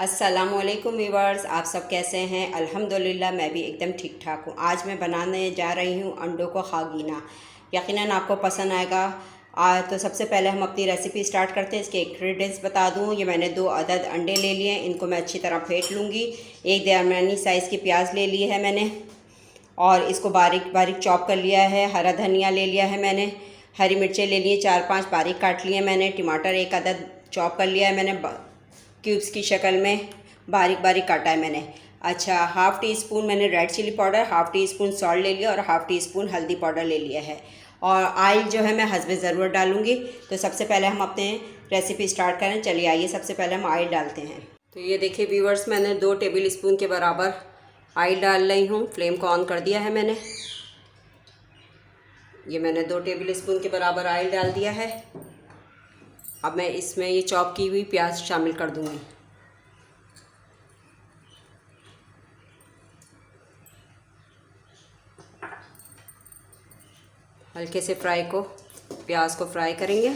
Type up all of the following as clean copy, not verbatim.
अस्सलामुअलैकुम व्यूअर्स, आप सब कैसे हैं। अल्हम्दुलिल्लाह मैं भी एकदम ठीक ठाक हूँ। आज मैं बनाने जा रही हूँ अंडों को खागीना। यकीनन आपको पसंद आएगा। तो सबसे पहले हम अपनी रेसिपी स्टार्ट करते हैं। इसके इंग्रेडिएंट्स बता दूँ। ये मैंने 2 अदद अंडे ले लिए, इनको मैं अच्छी तरह फेंट लूँगी। एक दरमियानी साइज़ की प्याज ले ली है मैंने और इसको बारीक बारीक चॉप कर लिया है। हरा धनिया ले लिया है मैंने। हरी मिर्चें ले लिए 4-5 बारीक काट लिए मैंने। टमाटर एक अदद चॉप कर लिया है मैंने, क्यूब्स की शक्ल में बारीक बारीक काटा है मैंने। अच्छा, हाफ़ टी स्पून मैंने red chilli powder, half teaspoon salt ले लिया और हाफ़ टी स्पून हल्दी पाउडर ले लिया है। और ऑयल जो है मैं हस्बे ज़रूरत डालूँगी। तो सबसे पहले हम अपने रेसिपी स्टार्ट करें। चलिए आइए, सबसे पहले हम ऑयल डालते हैं। तो ये देखिए व्यूअर्स, मैंने 2 टेबल स्पून के बराबर ऑयल डाल रही हूँ। फ्लेम को ऑन कर दिया है मैंने। ये मैंने 2 टेबल स्पून के बराबर ऑयल डाल दिया है। अब मैं इसमें ये चॉप की हुई प्याज शामिल कर दूँगी। हल्के से प्याज को फ्राई करेंगे।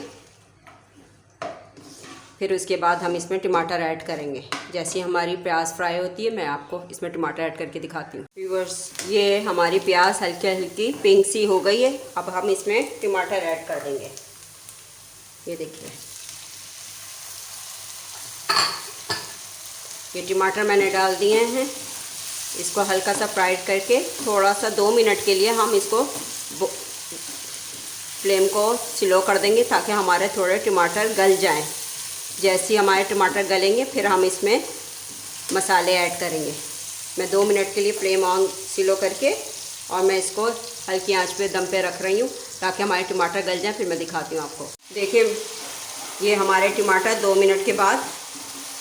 फिर उसके बाद हम इसमें टमाटर ऐड करेंगे। जैसे हमारी प्याज फ्राई होती है मैं आपको इसमें टमाटर ऐड करके दिखाती हूँ। व्यूअर्स, ये हमारी प्याज हल्की हल्की पिंक सी हो गई है। अब हम इसमें टमाटर ऐड कर देंगे। ये देखिए, ये टमाटर मैंने डाल दिए हैं। इसको हल्का सा फ्राइड करके थोड़ा सा 2 मिनट के लिए हम इसको फ्लेम को स्लो कर देंगे ताकि हमारे थोड़े टमाटर गल जाएं। जैसे ही हमारे टमाटर गलेंगे फिर हम इसमें मसाले ऐड करेंगे। मैं 2 मिनट के लिए फ्लेम ऑन स्लो करके और मैं इसको हल्की आंच पे दम पे रख रही हूँ ताकि हमारे टमाटर गल जाएं। फिर मैं दिखाती हूँ आपको। देखिए, ये हमारे टमाटर 2 मिनट के बाद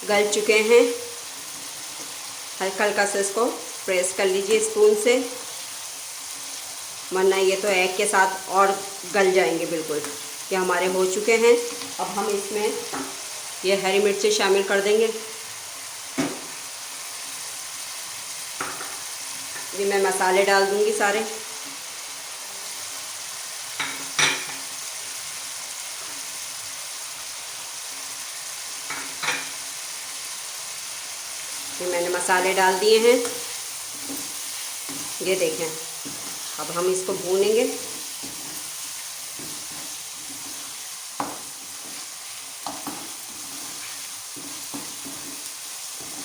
गल चुके हैं। हल्का हल्का से इसको प्रेस कर लीजिए स्पून से, वरना ये तो एग के साथ और गल जाएंगे बिल्कुल। ये हमारे हो चुके हैं। अब हम इसमें ये हरी मिर्ची शामिल कर देंगे। ये मैं मसाले डाल दूंगी सारे। ये मैंने मसाले डाल दिए हैं। ये देखें, अब हम इसको भूनेंगे।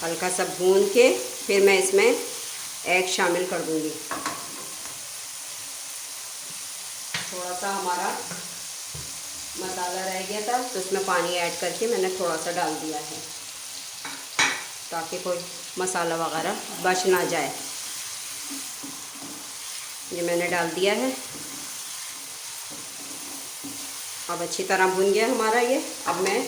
हल्का सा भून के फिर मैं इसमें एग शामिल कर दूंगी। थोड़ा सा हमारा मसाला रह गया था तो उसमें पानी ऐड करके मैंने थोड़ा सा डाल दिया है ताकि कोई मसाला वगैरह बच ना जाए। ये मैंने डाल दिया है। अब अच्छी तरह भुन गया हमारा ये। अब मैं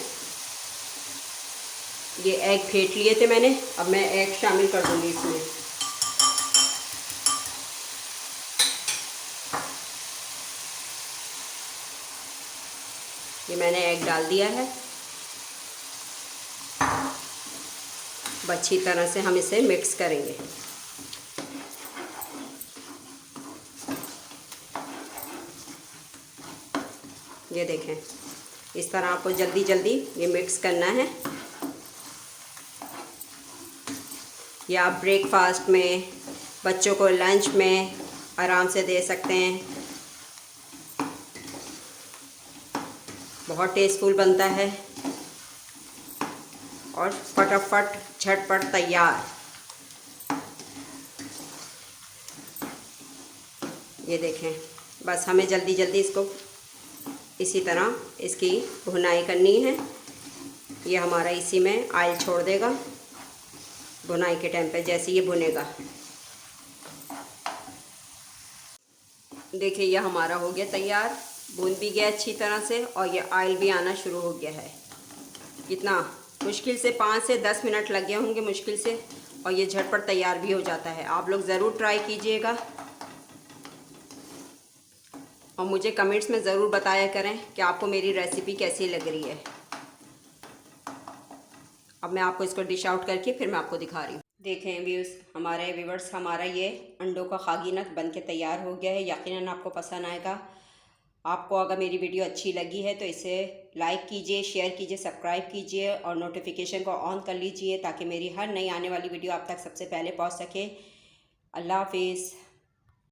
ये एग फेंट लिए थे मैंने, अब मैं एग शामिल कर दूंगी इसमें। ये मैंने एग डाल दिया है। अब अच्छी तरह से हम इसे मिक्स करेंगे। ये देखें, इस तरह आपको जल्दी जल्दी ये मिक्स करना है। ये आप ब्रेकफास्ट में, बच्चों को लंच में आराम से दे सकते हैं। बहुत टेस्टफुल बनता है और फटाफट झटपट तैयार। ये देखें, बस हमें जल्दी जल्दी इसको इसी तरह इसकी भुनाई करनी है। ये हमारा इसी में ऑयल छोड़ देगा भुनाई के टाइम पे, जैसे ये भुनेगा। देखिए, ये हमारा हो गया तैयार। भून भी गया अच्छी तरह से और ये ऑयल भी आना शुरू हो गया है। कितना मुश्किल से 5 से 10 मिनट लग गए होंगे मुश्किल से, और ये झटपट तैयार भी हो जाता है। आप लोग ज़रूर ट्राई कीजिएगा और मुझे कमेंट्स में ज़रूर बताया करें कि आपको मेरी रेसिपी कैसी लग रही है। अब मैं आपको इसको डिश आउट करके फिर मैं आपको दिखा रही हूँ। देखें व्यूवर्स, हमारा ये अंडों का खागीना बन के तैयार हो गया है। यकीनन आपको पसंद आएगा। आपको अगर मेरी वीडियो अच्छी लगी है तो इसे लाइक कीजिए, शेयर कीजिए, सब्सक्राइब कीजिए और नोटिफिकेशन को ऑन कर लीजिए ताकि मेरी हर नई आने वाली वीडियो आप तक सबसे पहले पहुंच सके। अल्लाह हाफिज़।